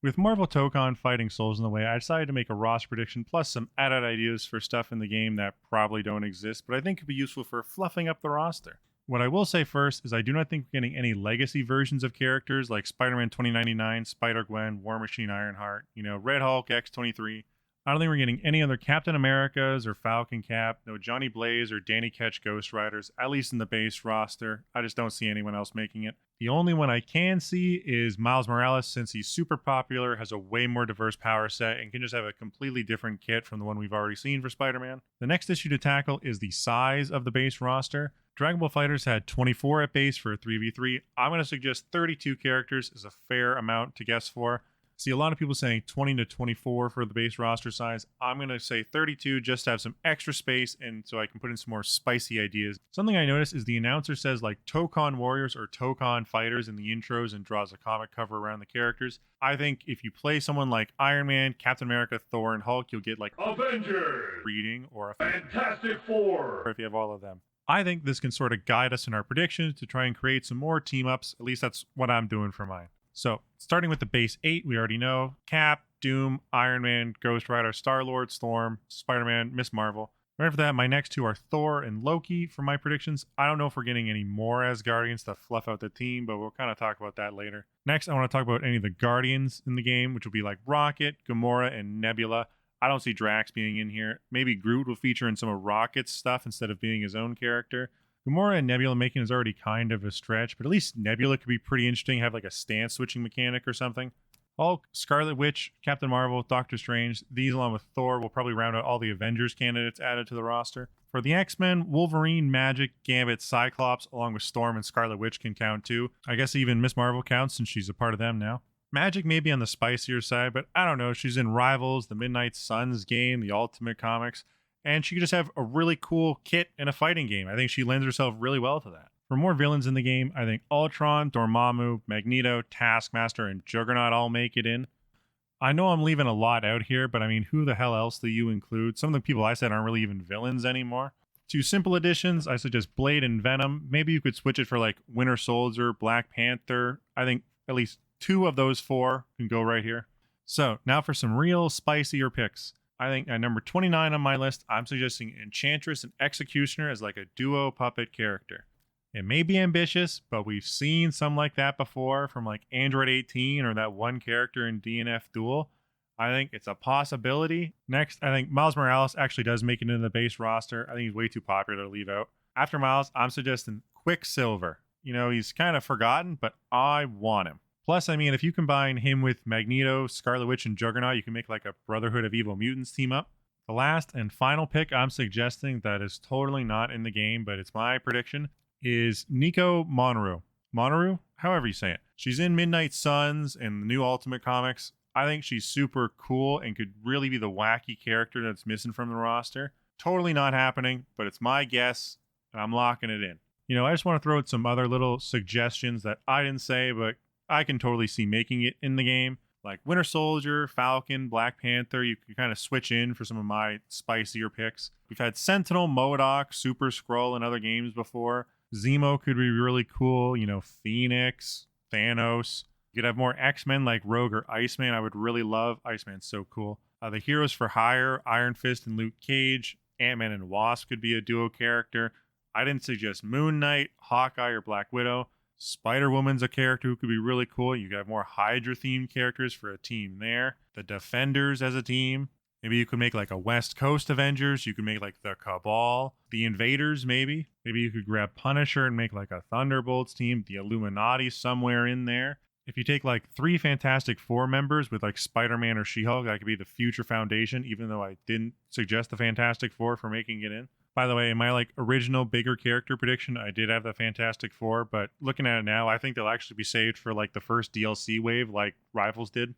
With Marvel Tokon fighting souls in the way, I decided to make a roster prediction plus some added ideas for stuff in the game that probably don't exist, but I think could be useful for fluffing up the roster. What I will say first is I do not think we're getting any legacy versions of characters like Spider-Man 2099, Spider-Gwen, War Machine Ironheart, Red Hulk X-23. I don't think we're getting any other Captain Americas or Falcon Cap, no Johnny Blaze or Danny Ketch Ghost Riders, at least in the base roster. I just don't see anyone else making it. The only one I can see is Miles Morales, since he's super popular, has a way more diverse power set, and can just have a completely different kit from the one we've already seen for Spider-Man. The next issue to tackle is the size of the base roster. Dragon Ball FighterZ had 24 at base for a 3v3. I'm going to suggest 32 characters is a fair amount to guess for. See a lot of people saying 20 to 24 for the base roster size. I'm going to say 32 just to have some extra space and so I can put in some more spicy ideas. Something I noticed is the announcer says like Tokon Warriors or Tokon Fighters in the intros and draws a comic cover around the characters. I think if you play someone like Iron Man, Captain America, Thor, and Hulk, you'll get like Avengers, reading or a Fantastic Four. if you have all of them. I think this can sort of guide us in our predictions to try and create some more team ups. At least that's what I'm doing for mine. So, starting with the base 8, we already know Cap, Doom, Iron Man, Ghost Rider, Star-Lord, Storm, Spider-Man, Miss Marvel. Right after that, my next two are Thor and Loki for my predictions. I don't know if we're getting any more Asgardians to fluff out the team, but we'll kind of talk about that later. Next, I want to talk about any of the Guardians in the game, which will be like Rocket, Gamora, and Nebula. I don't see Drax being in here. Maybe Groot will feature in some of Rocket's stuff instead of being his own character. Gamora and Nebula making is already kind of a stretch, but at least Nebula could be pretty interesting, have like a stance switching mechanic or something. Hulk, Scarlet Witch, Captain Marvel, Doctor Strange, these along with Thor will probably round out all the Avengers candidates added to the roster. For the X-Men, Wolverine, Magic, Gambit, Cyclops, along with Storm and Scarlet Witch can count too. I guess even Miss Marvel counts since she's a part of them now. Magic may be on the spicier side, but I don't know. She's in Rivals, the Midnight Suns game, the Ultimate Comics, and she could just have a really cool kit in a fighting game. I think she lends herself really well to that. For more villains in the game, I think Ultron, Dormammu, Magneto, Taskmaster, and Juggernaut all make it in. I know I'm leaving a lot out here, but I mean, who the hell else do you include? Some of the people I said aren't really even villains anymore. Two simple additions, I suggest Blade and Venom. Maybe you could switch it for like Winter Soldier, Black Panther. I think at least 2 of those 4 can go right here. So now for some real spicier picks. I think at number 29 on my list, I'm suggesting Enchantress and Executioner as like a duo puppet character. It may be ambitious, but we've seen some like that before from like Android 18 or that one character in DNF Duel. I think it's a possibility. Next, I think Miles Morales actually does make it into the base roster. I think he's way too popular to leave out. After Miles, I'm suggesting Quicksilver. He's kind of forgotten, but I want him. Plus, I mean, if you combine him with Magneto, Scarlet Witch, and Juggernaut, you can make like a Brotherhood of Evil Mutants team up. The last and final pick I'm suggesting that is totally not in the game, but it's my prediction, is Nico Monroe. Monroe? However you say it. She's in Midnight Suns and the new Ultimate Comics. I think she's super cool and could really be the wacky character that's missing from the roster. Totally not happening, but it's my guess, and I'm locking it in. I just want to throw out some other little suggestions that I didn't say, but I can totally see making it in the game. Like Winter Soldier, Falcon, Black Panther, you can kind of switch in for some of my spicier picks. We've had Sentinel, MODOK, Super Skrull in other games before. Zemo could be really cool. Phoenix, Thanos. You could have more X-Men like Rogue or Iceman. I would really love. Iceman's so cool. The Heroes for Hire, Iron Fist and Luke Cage. Ant-Man and Wasp could be a duo character. I didn't suggest Moon Knight, Hawkeye, or Black Widow. Spider-Woman's a character who could be really cool. You could have more Hydra-themed characters for a team there. The Defenders as a team. Maybe you could make like a West Coast Avengers. You could make like the Cabal. The Invaders, maybe. Maybe you could grab Punisher and make like a Thunderbolts team. The Illuminati somewhere in there. If you take like 3 Fantastic Four members with like Spider-Man or She-Hulk, that could be the future foundation, even though I didn't suggest the Fantastic Four for making it in. By the way, in my like original bigger character prediction, I did have the Fantastic Four, but looking at it now, I think they'll actually be saved for like the first DLC wave like Rivals did.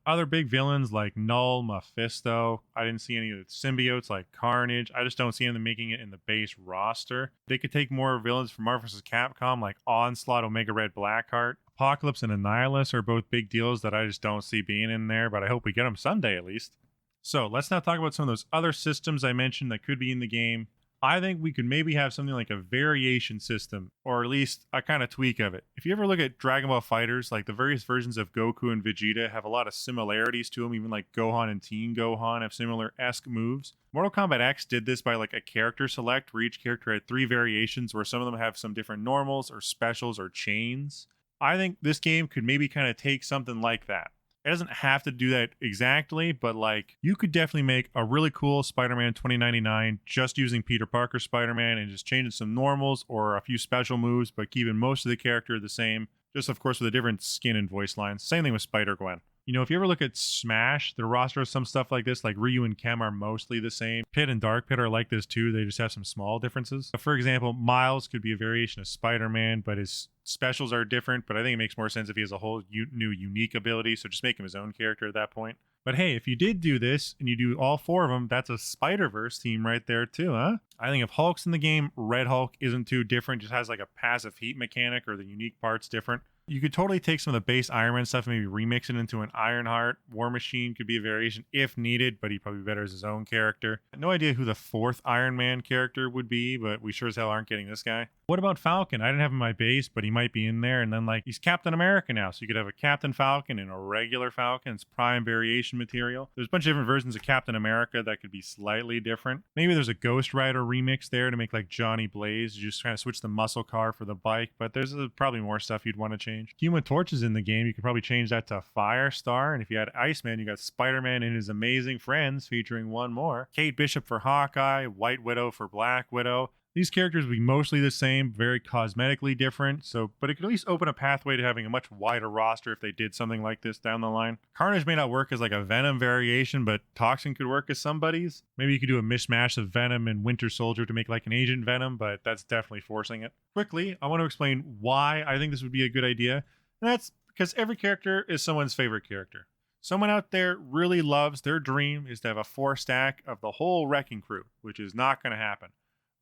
Other big villains like Null, Mephisto. I didn't see any of the symbiotes like Carnage. I just don't see them making it in the base roster. They could take more villains from Marvel vs. Capcom like Onslaught, Omega Red, Blackheart. Apocalypse and Annihilus are both big deals that I just don't see being in there, but I hope we get them someday at least. So let's now talk about some of those other systems I mentioned that could be in the game. I think we could maybe have something like a variation system, or at least a kind of tweak of it. If you ever look at Dragon Ball Fighters, like the various versions of Goku and Vegeta have a lot of similarities to them, even like Gohan and Teen Gohan have similar-esque moves. Mortal Kombat X did this by like a character select, where each character had 3 variations, where some of them have some different normals or specials or chains. I think this game could maybe kind of take something like that. It doesn't have to do that exactly, but like you could definitely make a really cool Spider-Man 2099 just using Peter Parker Spider-Man and just changing some normals or a few special moves, but keeping most of the character the same. Just of course with a different skin and voice lines. Same thing with Spider-Gwen. You know, if you ever look at Smash, the roster has some stuff like this, like Ryu and Kem are mostly the same. Pit and Dark Pit are like this too. They just have some small differences. For example, Miles could be a variation of Spider-Man, but his specials are different. But I think it makes more sense if he has a whole new unique ability. So just make him his own character at that point. But hey, if you did do this and you do all 4 of them, that's a Spider-Verse team right there too, huh? I think if Hulk's in the game, Red Hulk isn't too different, just has like a passive heat mechanic or the unique parts different. You could totally take some of the base Iron Man stuff and maybe remix it into an Ironheart. War Machine could be a variation if needed, but he'd probably be better as his own character. No idea who the 4th Iron Man character would be, but we sure as hell aren't getting this guy. What about Falcon? I didn't have him in my base, but he might be in there. And then like he's Captain America now, so you could have a Captain Falcon and a regular Falcon. It's prime variation material. There's a bunch of different versions of Captain America that could be slightly different. Maybe there's a Ghost Rider remix there to make like Johnny Blaze. You just kind of switch the muscle car for the bike, but there's probably more stuff you'd want to change. Human Torch is in the game. You could probably change that to Firestar. And if you had Iceman, you got Spider-Man and his amazing friends featuring one more. Kate Bishop for Hawkeye, White Widow for Black Widow. These characters would be mostly the same, very cosmetically different, but it could at least open a pathway to having a much wider roster if they did something like this down the line. Carnage may not work as like a Venom variation, but Toxin could work as somebody's. Maybe you could do a mishmash of Venom and Winter Soldier to make like an Agent Venom, but that's definitely forcing it. Quickly, I want to explain why I think this would be a good idea, and that's because every character is someone's favorite character. Someone out there really loves, their dream is to have a 4-stack of the whole Wrecking Crew, which is not going to happen.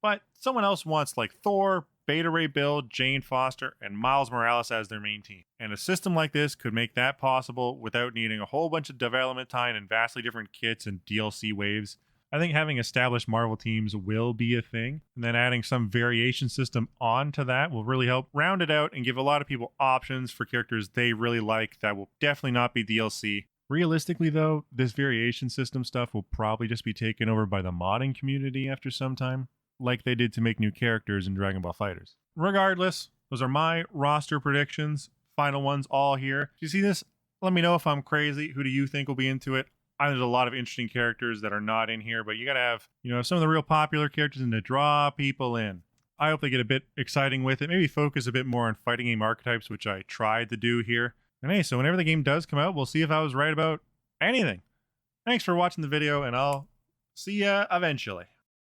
But someone else wants like Thor, Beta Ray Bill, Jane Foster, and Miles Morales as their main team. And a system like this could make that possible without needing a whole bunch of development time and vastly different kits and DLC waves. I think having established Marvel teams will be a thing, and then adding some variation system onto that will really help round it out and give a lot of people options for characters they really like that will definitely not be DLC. Realistically though, this variation system stuff will probably just be taken over by the modding community after some time, like they did to make new characters in Dragon Ball Fighters. Regardless, those are my roster predictions. Final ones all here. Do you see this? Let me know if I'm crazy. Who do you think will be into it? I think there's a lot of interesting characters that are not in here, but you gotta have, some of the real popular characters and to draw people in. I hope they get a bit exciting with it. Maybe focus a bit more on fighting game archetypes, which I tried to do here. And hey, so whenever the game does come out, we'll see if I was right about anything. Thanks for watching the video, and I'll see ya eventually.